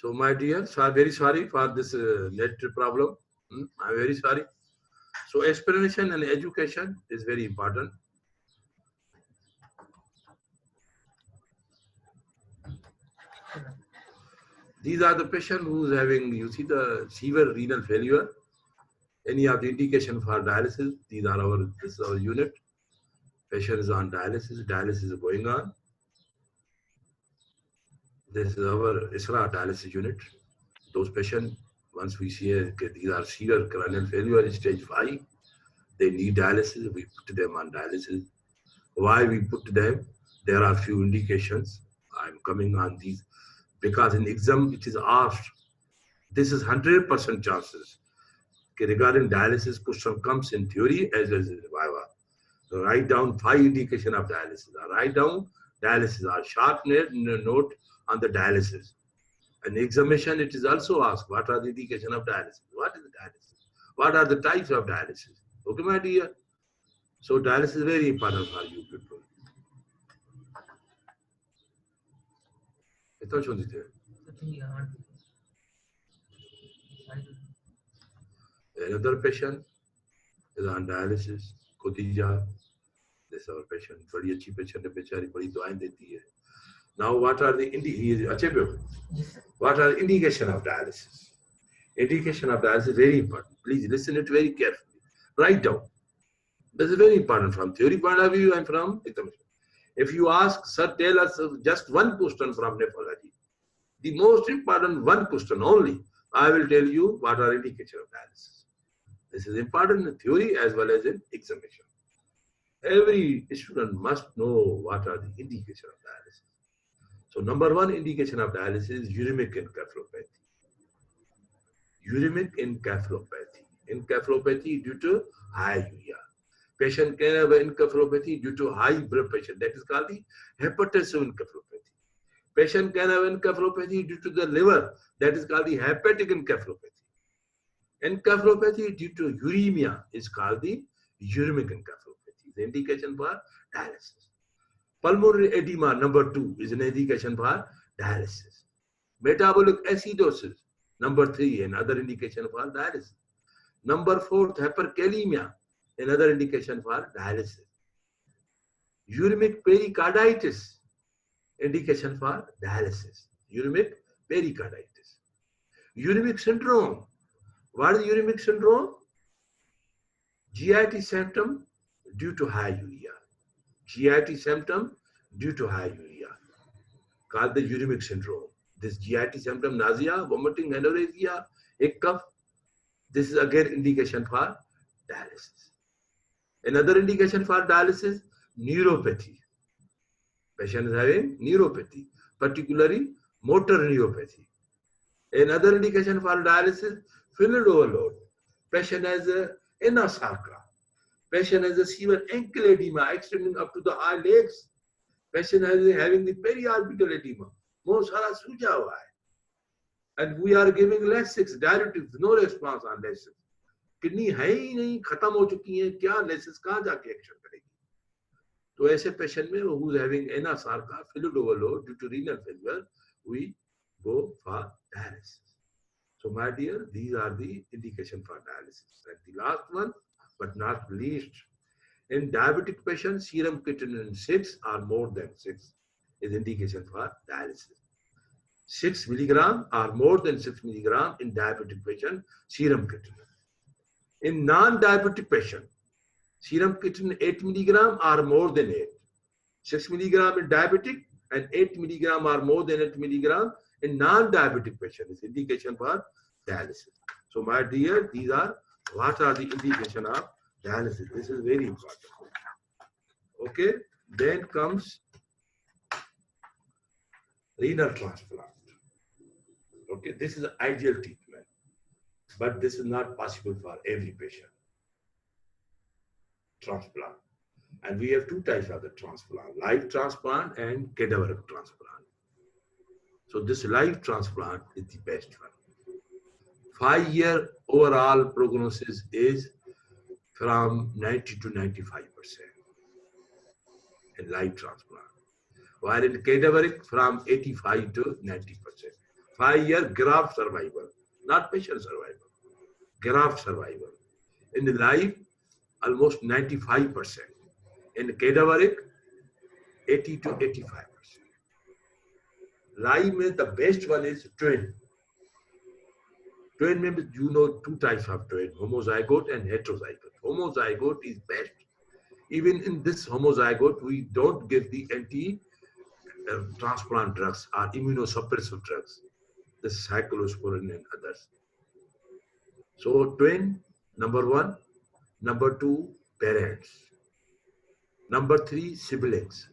So my dear, so I'm very sorry for this net problem. I'm very sorry. So explanation and education is very important. These are the patient who's having, you see, the severe renal failure. Any of the indication for dialysis? These are our, this is our unit. Patient is on dialysis. Dialysis is going on. This is our ISRA dialysis unit. Those patients, once we see these are severe renal failure, stage 5, they need dialysis. We put them on dialysis. Why we put them? There are few indications. I'm coming on these because in exam it is asked. This is 100% chances. Okay, regarding dialysis, question comes in theory as well as in viva. So write down 5 indication of dialysis. Write down dialysis or short note on the dialysis. An examination, it is also asked, what are the indication of dialysis? What is the dialysis? What are the types of dialysis? Okay, my dear. So dialysis is very important for you people. Another patient is on dialysis. Khadija, this is our patient. बड़ी अच्छी patient है बेचारी बड़ी दुआएं देती है. Now what are the what are indication of dialysis? Indication of dialysis is very important. Please listen it very carefully. Write down. This is very important from theory point of view and from examination. If you ask, sir, tell us just one question from nephrology. The most important one question only. I will tell you what are indication of dialysis. This is important in theory as well as in examination. Every student must know what are the indication of dialysis. So number 1 indication of dialysis is uremic encephalopathy. Uremic encephalopathy. Encephalopathy due to high urea. Patient can have encephalopathy due to high blood pressure. That is called the hypertensive encephalopathy. Patient can have encephalopathy due to the liver. That is called the hepatic encephalopathy. Encephalopathy due to uremia is called the uremic encephalopathy. The indication for dialysis. Pulmonary edema, number 2, is an indication for dialysis. Metabolic acidosis, number 3, another indication for dialysis. Number 4, hyperkalemia, another indication for dialysis. Uremic pericarditis, indication for dialysis. Uremic pericarditis. Uremic syndrome. What is uremic syndrome? GIT symptom due to high urea. GIT symptom due to high urea, called the uremic syndrome. This GIT symptom, nausea, vomiting, anorexia, hiccup, this is again indication for dialysis. Another indication for dialysis, neuropathy. Patient is having neuropathy, particularly motor neuropathy. Another indication for dialysis, fluid overload. Patient has anasarca. Patient has a severe ankle edema extending up to the eye legs. Patient is having the periorbital edema. Most सारा सूजा हुआ है. And we are giving Lasix diuretics, no response on Lasix. Kidney है ही नहीं, खत्म हो चुकी है, क्या Lasix कहाँ जाके एक्शन करेगी? तो ऐसे पेशेंट में who is having anasarca, fluid overload due to renal failure, we go for dialysis. So my dear, these are the indication for dialysis. And the last one, but not least, in diabetic patients, serum creatinine 6 or more than 6 is indication for dialysis. 6 milligram or more than 6 milligram in diabetic patient, serum creatinine. In non-diabetic patient, serum creatinine 8 milligram or more than 8. 6 milligram in diabetic and 8 milligram or more than 8 milligram in non-diabetic patient is indication for dialysis. So my dear, these are what are the indication of dialysis. This is very important. Okay, then comes renal transplant. Okay, this is an ideal treatment, but this is not possible for every patient. Transplant. And we have 2 types of the transplant, live transplant and cadaveric transplant. So this live transplant is the best one. 5-year overall prognosis is from 90 to 95% in live transplant, while in cadaveric from 85 to 90%. 5-year graft survival, not patient survival, graft survival. In the live, almost 95%. In cadaveric, 80 to 85%. Live means the best one is twin. Twin means you know two types of twin, homozygote and heterozygote. Homozygote is best. Even in this homozygote, we don't give the anti-transplant drugs or immunosuppressive drugs, the cyclosporin and others. So twin, number 1. Number 2, parents. Number 3, siblings.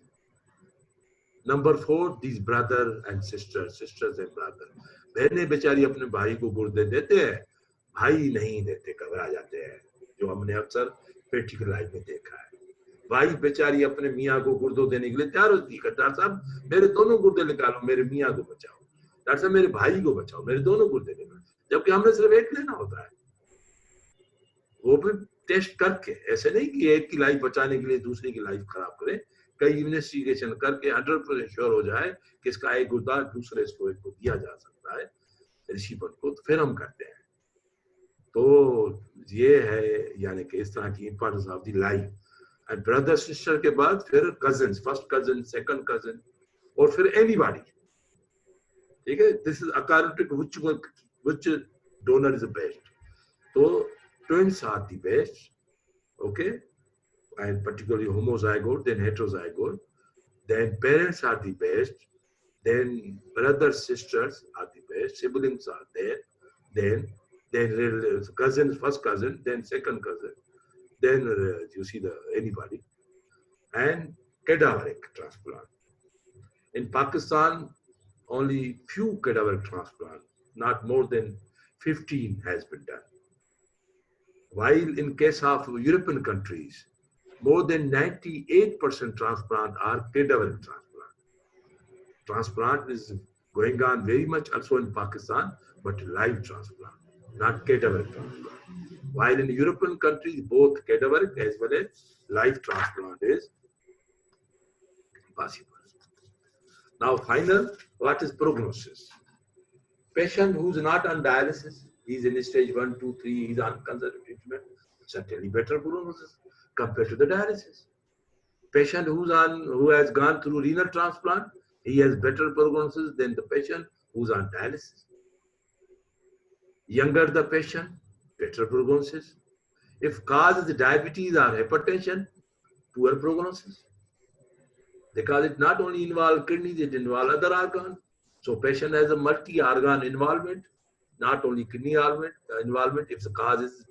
Number 4, these brother and sisters and brother. बहनें बेचारी अपने भाई को गुर्दे देते हैं, भाई नहीं देते, घबरा जाते हैं, जो हमने अक्सर प्रैक्टिकल लाइफ में देखा है। भाई बेचारी अपने मियाँ को गुर्दों देने के लिए तैयार होती है, डॉक्टर साहब मेरे दोनों गुर्दे निकालो, मेरे मियाँ को बचाओ, डॉक्टर साहब मेरे भाई को बचाओ, मेरे दोनों गुर्दे निकालो, जबकि हमने सिर्फ एक लेना होता है। वो भी टेस्ट करके, ऐसे नहीं कि एक की लाइफ बचाने के लिए दूसरे की लाइफ खराब करें, कई इन्वेस्टिगेशन करके 100% श्योर हो जाए कि इसका एक गुर्दा दूसरे स्टोरेज को दिया जा सकता है रिसीवर को, तो फिर हम करते हैं। तो ये है यानी कि इस तरह की importance of the life. And brother sister के बाद फिर cousin, first cousin, second cousin, और फिर एनीबॉडी। ठीक है, this is according to which donor is the best. तो twins are the best, okay, and particularly homozygote, then heterozygote, then parents are the best, then brothers, sisters are the best, siblings are there, then cousins, first cousin, then second cousin, then you see the anybody, and cadaveric transplant. In Pakistan, only few cadaveric transplant, not more than 15 has been done. While in case of European countries, more than 98% transplant are cadaveric transplant. Transplant is going on very much also in Pakistan, but live transplant, not cadaveric transplant. While in European countries, both cadaveric as well as live transplant is possible. Now, final, what is prognosis? Patient who is not on dialysis, he's in stage 1, 2, 3, he's on conservative treatment, certainly better prognosis compared to the dialysis. Patient who has gone through renal transplant, he has better prognosis than the patient who's on dialysis. Younger the patient, better prognosis. If cause is diabetes or hypertension, poor prognosis. Because it not only involves kidneys, it involves other organs. So patient has a multi-organ involvement, not only kidney involvement. If the cause is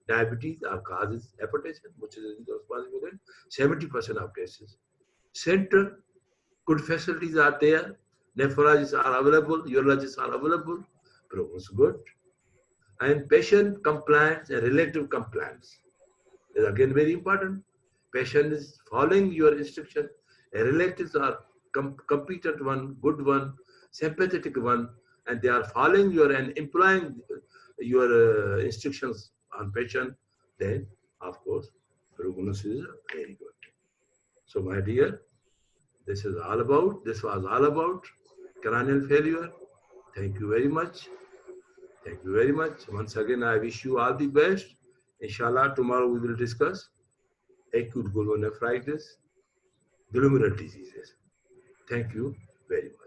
diabetes or cause is hypertension, which is responsible in 70% of cases. Center, good facilities are there, nephrologists are available, urologists are available, prognosis good. And patient compliance and relative compliance is again very important. Patient is following your instruction. Relatives are competent one, good one, sympathetic one, and they are following your and employing your instructions on patient, then of course prognosis is very good. So my dear, this was all about cranial failure. Thank you very much. Thank you very much. Once again, I wish you all the best. Inshallah, tomorrow we will discuss acute glomerulonephritis, glomerular diseases. Thank you very much.